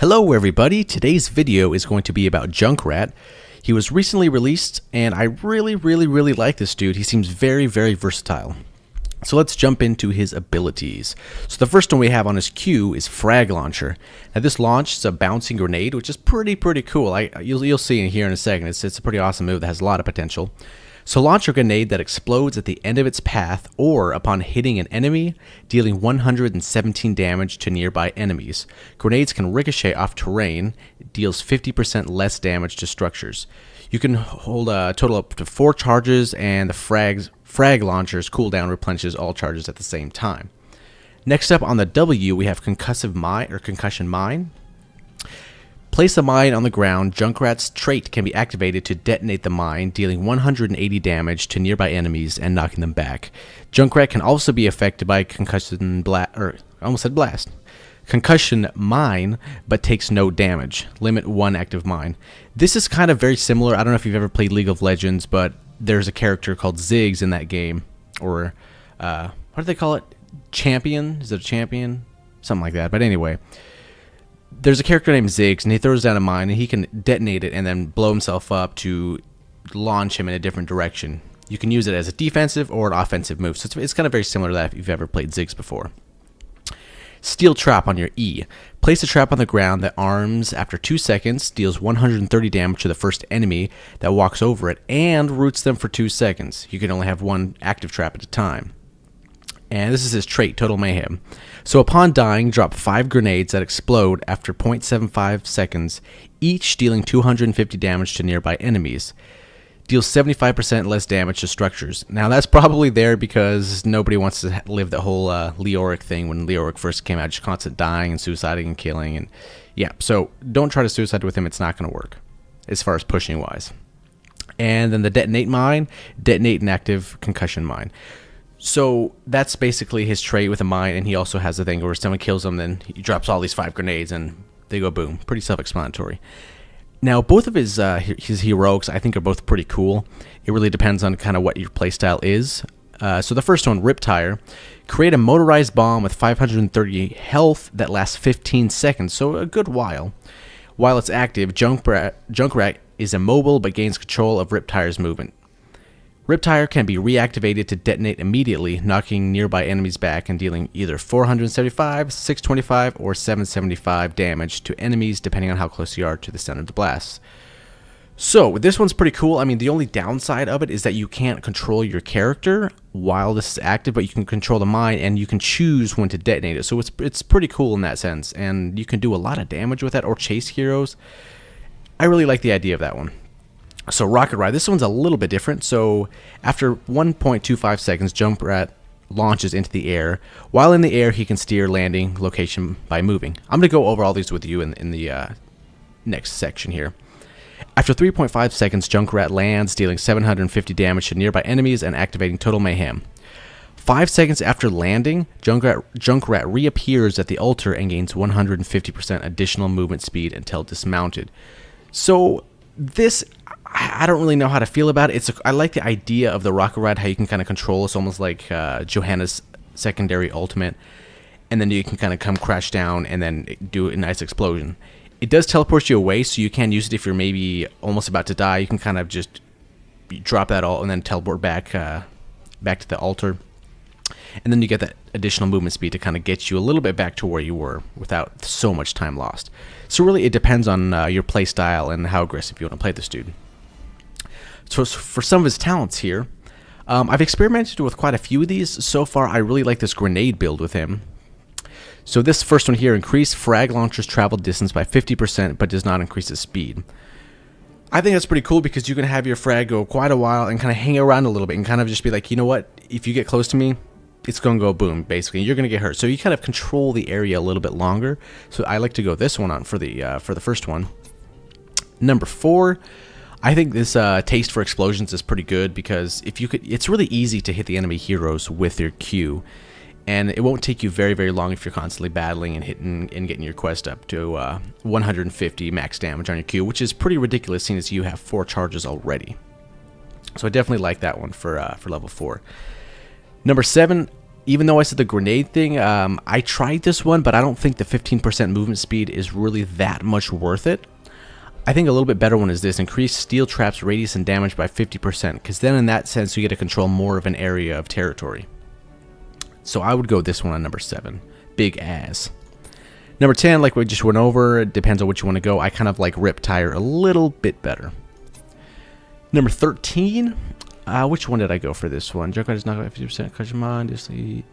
Hello everybody, today's video is going to be about Junkrat. He was recently released and I really like this dude. He seems very versatile. So let's jump into his abilities. So the first one we have on his Q is Frag Launcher. Now this launches a bouncing grenade, which is pretty cool. You'll see in here in a second. It's a pretty awesome move that has a lot of potential. So launch a grenade that explodes at the end of its path or upon hitting an enemy, dealing 117 damage to nearby enemies. Grenades can ricochet off terrain, deals 50% less damage to structures. You can hold a total up to 4 charges, and the frag launcher's cooldown replenishes all charges at the same time. Next up on the W, we have Concussion Mine. Place a mine on the ground. Junkrat's trait can be activated to detonate the mine, dealing 180 damage to nearby enemies and knocking them back. Junkrat can also be affected by Concussion Mine, but takes no damage. Limit 1 active mine. This is kind of very similar. I don't know if you've ever played League of Legends, but there's a character called Ziggs in that game, or what do they call it? Champion? Is it a champion? Something like that. But anyway, there's a character named Ziggs, and he throws down a mine, and he can detonate it and then blow himself up to launch him in a different direction. You can use it as a defensive or an offensive move, so it's kind of very similar to that if you've ever played Ziggs before. Steel Trap on your E. Place a trap on the ground that arms after 2 seconds, deals 130 damage to the first enemy that walks over it, and roots them for 2 seconds. You can only have 1 active trap at a time. And this is his trait, Total Mayhem. So upon dying, drop 5 grenades that explode after 0.75 seconds, each dealing 250 damage to nearby enemies. Deals 75% less damage to structures. Now that's probably there because nobody wants to live the whole Leoric thing when Leoric first came out, just constant dying and suiciding and killing. And yeah, so don't try to suicide with him, it's not going to work as far as pushing wise. And then the Detonate Mine, detonate an active Concussion Mine. So that's basically his trait with a mine, and he also has a thing where someone kills him, then he drops all these 5 grenades, and they go boom. Pretty self-explanatory. Now, both of his heroics, I think, are both pretty cool. It really depends on kind of what your playstyle is. So the first one, Riptire. Create a motorized bomb with 530 health that lasts 15 seconds, so a good while. While it's active, Junkrat is immobile but gains control of Riptire's movement. Riptire can be reactivated to detonate immediately, knocking nearby enemies back and dealing either 475, 625, or 775 damage to enemies depending on how close you are to the center of the blast. So this one's pretty cool. I mean, the only downside of it is that you can't control your character while this is active, but you can control the mine and you can choose when to detonate it. So it's pretty cool in that sense, and you can do a lot of damage with that or chase heroes. I really like the idea of that one. So Rocket Ride, this one's a little bit different. So after 1.25 seconds, Junkrat launches into the air. While in the air, he can steer landing location by moving. I'm going to go over all these with you in the next section here. After 3.5 seconds, Junkrat lands, dealing 750 damage to nearby enemies and activating Total Mayhem. 5 seconds after landing, Junkrat reappears at the altar and gains 150% additional movement speed until dismounted. So this, I don't really know how to feel about it. I like the idea of the Rocket Ride, how you can kind of control. It's almost like Johanna's secondary ultimate, and then you can kind of come crash down and then do a nice explosion. It does teleport you away, so you can use it if you're maybe almost about to die. You can kind of just drop that all and then teleport back to the altar, and then you get that additional movement speed to kind of get you a little bit back to where you were without so much time lost. So really, it depends on your play style and how aggressive you want to play this dude. So for some of his talents here, I've experimented with quite a few of these. So far, I really like this grenade build with him. So this first one here, increase frag launcher's travel distance by 50%, but does not increase its speed. I think that's pretty cool because you can have your frag go quite a while and kind of hang around a little bit and kind of just be like, you know what, if you get close to me, it's going to go boom, basically. You're going to get hurt. So you kind of control the area a little bit longer. So I like to go this one on for the first one. Number 4, I think this taste for explosions is pretty good because it's really easy to hit the enemy heroes with your Q. And it won't take you very long if you're constantly battling and hitting and getting your quest up to 150 max damage on your Q, which is pretty ridiculous seeing as you have 4 charges already. So I definitely like that one for level 4. Number 7, even though I said the grenade thing, I tried this one, but I don't think the 15% movement speed is really that much worth it. I think a little bit better one is this: increase steel traps radius and damage by 50%, because then in that sense you get to control more of an area of territory. So I would go this one on number 7. Big ass. Number 10, like we just went over, it depends on which you want to go. I kind of like Riptire a little bit better. Number 13, which one did I go for this one? Junkrat is not 50%. Kajimon,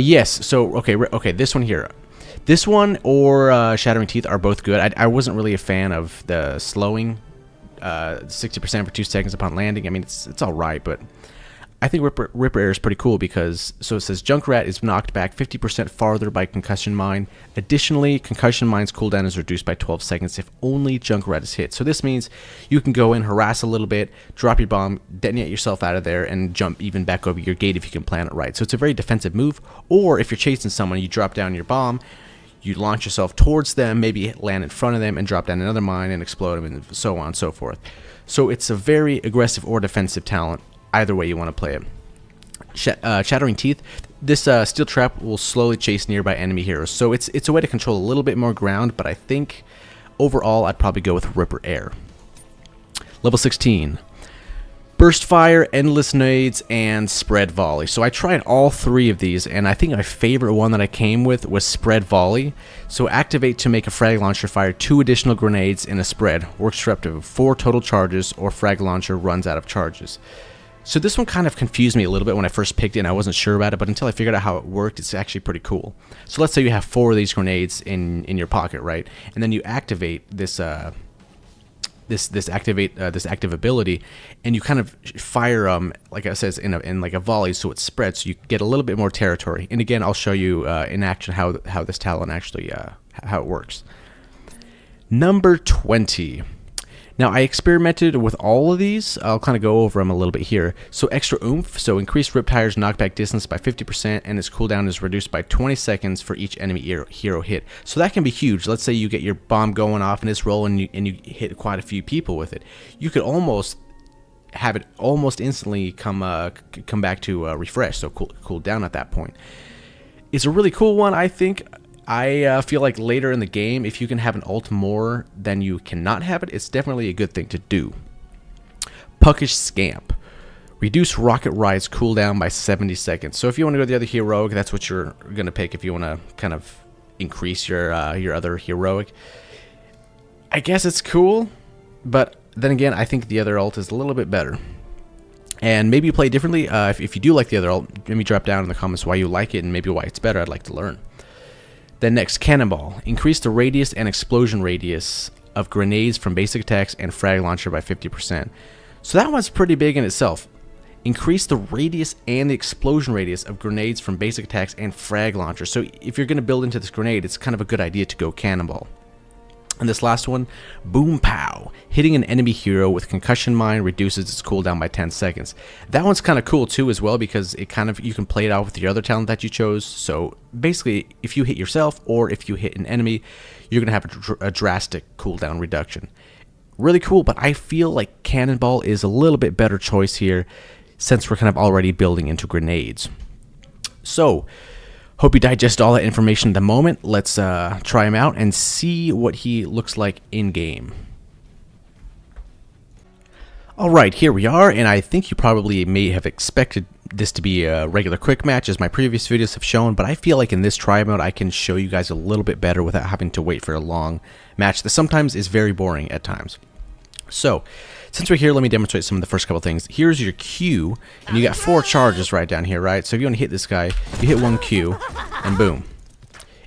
yes. So okay, this one here. This one or Shattering Teeth are both good. I wasn't really a fan of the slowing 60% for 2 seconds upon landing. I mean, it's all right, but I think Ripper Air is pretty cool because, so it says Junkrat is knocked back 50% farther by Concussion Mine. Additionally, Concussion Mine's cooldown is reduced by 12 seconds if only Junkrat is hit. So this means you can go in, harass a little bit, drop your bomb, detonate yourself out of there, and jump even back over your gate if you can plan it right. So it's a very defensive move. Or if you're chasing someone, you drop down your bomb, you launch yourself towards them, maybe land in front of them, and drop down another mine and explode them, and so on and so forth. So it's a very aggressive or defensive talent. Either way you want to play it. Shattering Teeth. This steel trap will slowly chase nearby enemy heroes. So it's a way to control a little bit more ground, but I think overall I'd probably go with Ripper Air. Level 16. Burst Fire, Endless Nades, and Spread Volley. So I tried all 3 of these, and I think my favorite one that I came with was Spread Volley. So activate to make a frag launcher fire 2 additional grenades in a spread. Works for up to 4 total charges, or frag launcher runs out of charges. So this one kind of confused me a little bit when I first picked it, and I wasn't sure about it, but until I figured out how it worked, it's actually pretty cool. So let's say you have 4 of these grenades in your pocket, right? And then you activate this this active ability, and you kind of fire like it says in like a volley, so it spreads, so you get a little bit more territory. And again, I'll show you in action how this talent actually how it works. Number 20. Now, I experimented with all of these. I'll kind of go over them a little bit here. So, Extra Oomph. So, increase Riptire's knockback distance by 50%, and its cooldown is reduced by 20 seconds for each enemy hero hit. So, that can be huge. Let's say you get your bomb going off in this roll, and you hit quite a few people with it. You could almost have it almost instantly come back to refresh, so cool down at that point. It's a really cool one, I think. I feel like later in the game, if you can have an ult more than you cannot have it, it's definitely a good thing to do. Puckish Scamp. Reduce Rocket Ride's cooldown by 70 seconds. So if you want to go the other heroic, that's what you're going to pick if you want to kind of increase your other heroic. I guess it's cool, but then again, I think the other ult is a little bit better. And maybe you play differently. If you do like the other ult, maybe drop down in the comments why you like it and maybe why it's better. I'd like to learn. Then next, Cannonball. Increase the radius and explosion radius of grenades from basic attacks and frag launcher by 50%. So that one's pretty big in itself. Increase the radius and the explosion radius of grenades from basic attacks and frag launcher. So if you're going to build into this grenade, it's kind of a good idea to go Cannonball. And this last one, Boom Pow. Hitting an enemy hero with Concussion Mine reduces its cooldown by 10 seconds. That one's kind of cool too as well, because it kind of, you can play it out with your other talent that you chose. So basically, if you hit yourself or if you hit an enemy, you're going to have a drastic cooldown reduction. Really cool, but I feel like Cannonball is a little bit better choice here since we're kind of already building into grenades. So, hope you digest all that information at the moment. Let's try him out and see what he looks like in-game. Alright, here we are, and I think you probably may have expected this to be a regular quick match as my previous videos have shown, but I feel like in this try mode I can show you guys a little bit better without having to wait for a long match that sometimes is very boring at times. So, since we're here, let me demonstrate some of the first couple things. Here's your Q, and you got 4 charges right down here, right? So if you want to hit this guy, you hit 1 Q, and boom.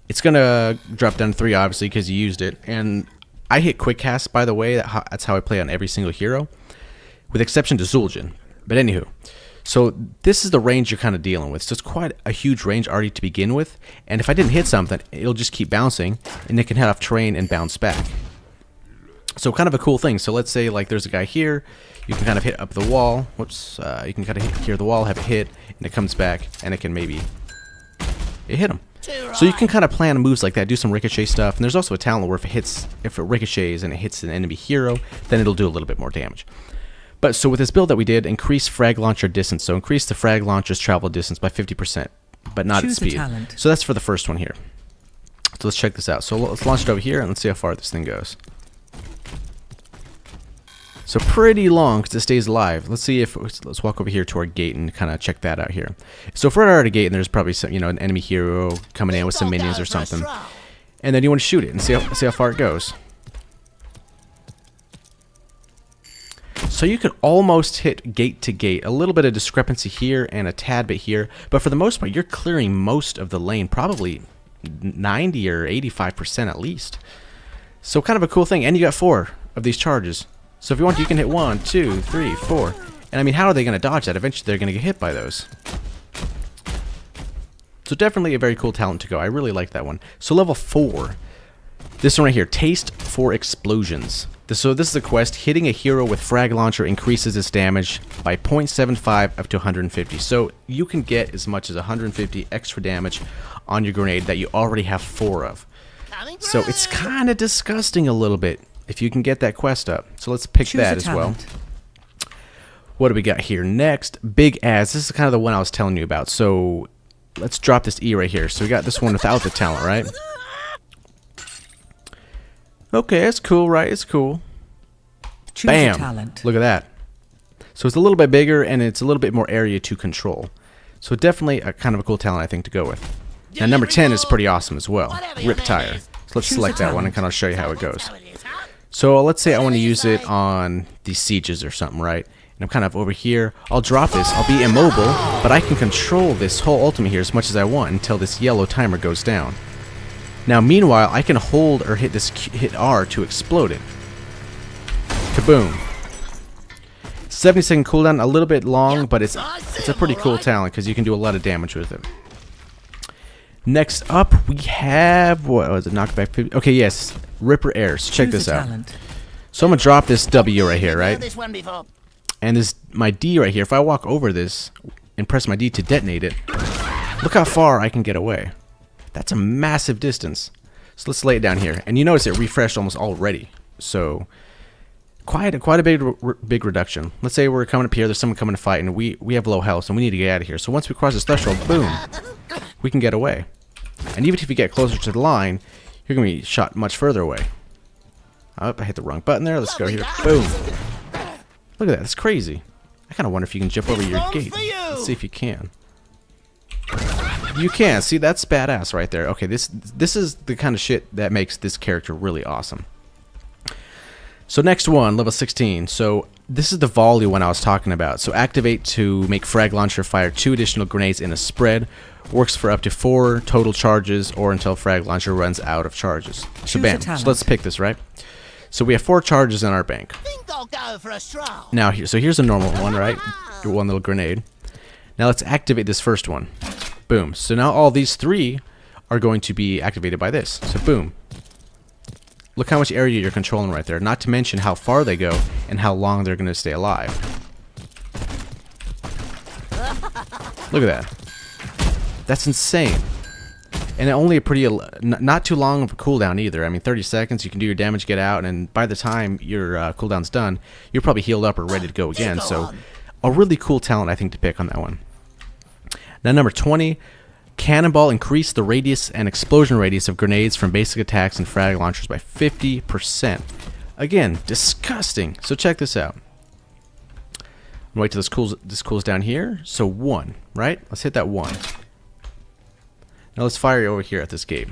It's going to drop down to 3, obviously, because you used it. And I hit quick cast, by the way. That's how I play on every single hero, with exception to Zul'jin. But anywho, so this is the range you're kind of dealing with. So it's quite a huge range already to begin with. And if I didn't hit something, it'll just keep bouncing, and it can head off terrain and bounce back. So kind of a cool thing. So let's say like there's a guy here, you can kind of hit up the wall. Whoops, you can kind of hit here the wall, have it hit, and it comes back, and it can maybe hit him. So you can kind of plan moves like that, do some ricochet stuff. And there's also a talent where if it ricochets and it hits an enemy hero, then it'll do a little bit more damage. But so with this build that we did, increase frag launcher distance. So increase the frag launcher's travel distance by 50%, but not its speed. So that's for the first one here. So let's check this out. So let's launch it over here and let's see how far this thing goes. So pretty long because it stays alive. Let's see if let's walk over here to our gate and kind of check that out here. So if we're at our gate and there's probably some, you know, an enemy hero coming in with some minions or something, and then you want to shoot it and see how far it goes. So you could almost hit gate to gate. A little bit of discrepancy here and a tad bit here, but for the most part, you're clearing most of the lane, probably 90 or 85% at least. So kind of a cool thing, and you got 4 of these charges. So if you want, you can hit 1, 2, 3, 4. And I mean, how are they going to dodge that? Eventually, they're going to get hit by those. So definitely a very cool talent to go. I really like that one. So level 4. This one right here, Taste for Explosions. So this is a quest. Hitting a hero with frag launcher increases its damage by 0.75 up to 150. So you can get as much as 150 extra damage on your grenade that you already have 4 of. So it's kind of disgusting a little bit if you can get that quest up. So let's pick that as well. What do we got here next? Big Ass. This is kind of the one I was telling you about. So let's drop this E right here. So we got this one without the talent, right? Okay, it's cool, right? It's cool. Bam! Look at that. So it's a little bit bigger and it's a little bit more area to control. So definitely a kind of a cool talent, I think, to go with. Now number 10 is pretty awesome as well. Rip Tire. So let's select that one and kind of show you how it goes. So let's say I want to use it on these sieges or something, right? And I'm kind of over here. I'll drop this. I'll be immobile, but I can control this whole ultimate here as much as I want until this yellow timer goes down. Now, meanwhile, I can hold or hit R to explode it. Kaboom. 70-second cooldown, a little bit long, but it's a pretty cool talent because you can do a lot of damage with it. Next up, we have, what was it, knockback 50? Okay, yes, Ripper Airs. Check this out. So I'm going to drop this W right here, right? And this, my D right here, if I walk over this and press my D to detonate it, look how far I can get away. That's a massive distance. So let's lay it down here. And you notice it refreshed almost already. So quite a big reduction. Let's say we're coming up here, there's someone coming to fight, and we have low health, and we need to get out of here. So once we cross this threshold, boom, we can get away. And even if you get closer to the line, you're going to be shot much further away. Oh, I hit the wrong button there. Let's go here. Boom. Look at that. That's crazy. I kind of wonder if you can jump over your gate. Let's see if you can. You can. See, that's badass right there. Okay, this is the kind of shit that makes this character really awesome. So next one, level 16. So this is the volley one I was talking about. So activate to make frag launcher fire 2 additional grenades in a spread. Works for up to 4 total charges or until frag launcher runs out of charges. So bam. So let's pick this, right? So we have 4 charges in our bank. Now here's a normal one, right? Your one little grenade. Now let's activate this first one. Boom. So now all these 3 are going to be activated by this. So boom. Look how much area you're controlling right there. Not to mention how far they go and how long they're going to stay alive. Look at that. That's insane. And only a pretty, not too long of a cooldown either. I mean, 30 seconds, you can do your damage, get out, and by the time your cooldown's done, you're probably healed up or ready to go again. So a really cool talent, I think, to pick on that one. Now, number 20, Cannonball. Increase the radius and explosion radius of grenades from basic attacks and frag launchers by 50%. Again, disgusting. So check this out. Wait till this cools down here. So 1, right? Let's hit that 1. Now let's fire over here at this gate.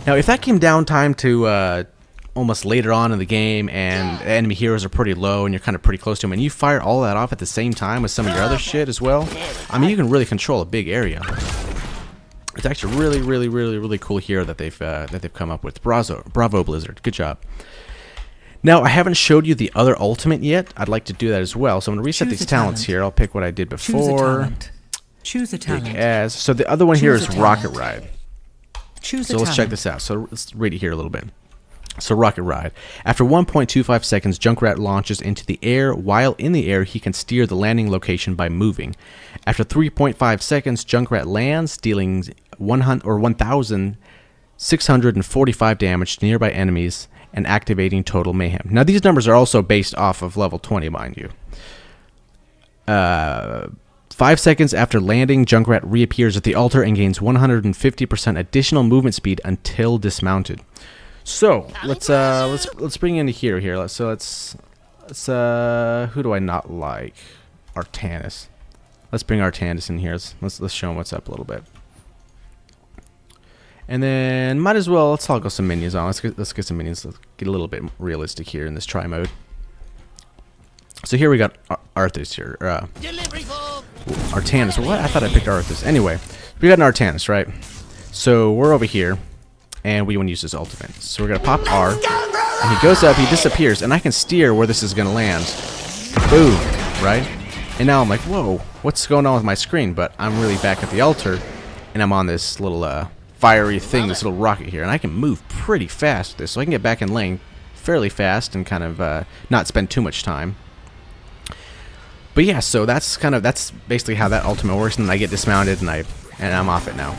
Now if that came down time to almost later on in the game and the enemy heroes are pretty low and you're kind of pretty close to them and you fire all that off at the same time with some of your other shit as well, I mean you can really control a big area. It's actually really cool here that they've come up with. Bravo Blizzard, good job. Now, I haven't showed you the other ultimate yet. I'd like to do that as well. So I'm going to reset these talents here. I'll pick what I did before. Choose a talent. Big ass. So the other one here is Rocket Ride. So let's check this out. So let's read it here a little bit. So Rocket Ride. After 1.25 seconds, Junkrat launches into the air. While in the air, he can steer the landing location by moving. After 3.5 seconds, Junkrat lands, dealing 1,645 damage to nearby enemies and activating Total Mayhem. Now, these numbers are also based off of level 20, mind you. 5 seconds after landing, Junkrat reappears at the altar and gains 150% additional movement speed until dismounted. So let's bring in here. Let's who do I not like? Artanis. Let's bring Artanis in here. Let's show him what's up a little bit. And then might as well let's toggle some minions on. Let's get some minions. Let's get a little bit realistic here in this try mode. So here we got Arthas here. Artanis. What? I thought I picked Arthas. Anyway, we got an Artanis, right? So we're over here, and we want to use his ultimate. So we're gonna pop R, and he goes up, he disappears, and I can steer where this is gonna land. Boom, right? And now I'm like, whoa, what's going on with my screen? But I'm really back at the altar, and I'm on this little fiery thing, this little rocket here, and I can move pretty fast with this, so I can get back in lane fairly fast and kind of not spend too much time. But yeah, so that's basically how that ultimate works, and then I get dismounted and I'm off it now.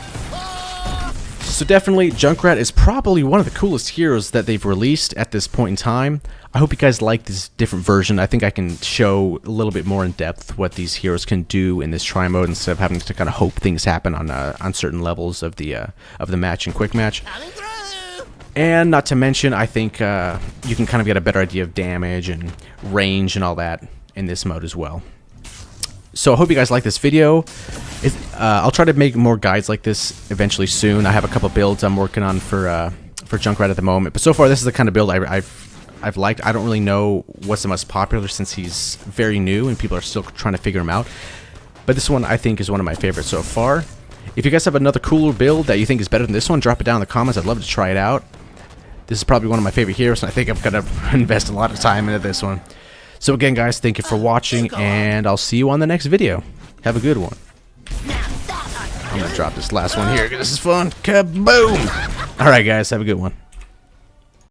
So definitely, Junkrat is probably one of the coolest heroes that they've released at this point in time. I hope you guys like this different version. I think I can show a little bit more in depth what these heroes can do in this try mode instead of having to kind of hope things happen on certain levels of the match and quick match. And not to mention, I think you can kind of get a better idea of damage and range and all that in this mode as well. So I hope you guys like this video. I'll try to make more guides like this eventually soon. I have a couple builds I'm working on for Junkrat at the moment, but so far this is the kind of build I've liked. I don't really know what's the most popular since he's very new and people are still trying to figure him out. But this one I think is one of my favorites so far. If you guys have another cooler build that you think is better than this one, drop it down in the comments. I'd love to try it out. This is probably one of my favorite heroes, and I think I'm gonna invest a lot of time into this one. So again, guys, thank you for watching, and I'll see you on the next video. Have a good one. I'm gonna drop this last one here. This is fun. Kaboom! Alright, guys, have a good one.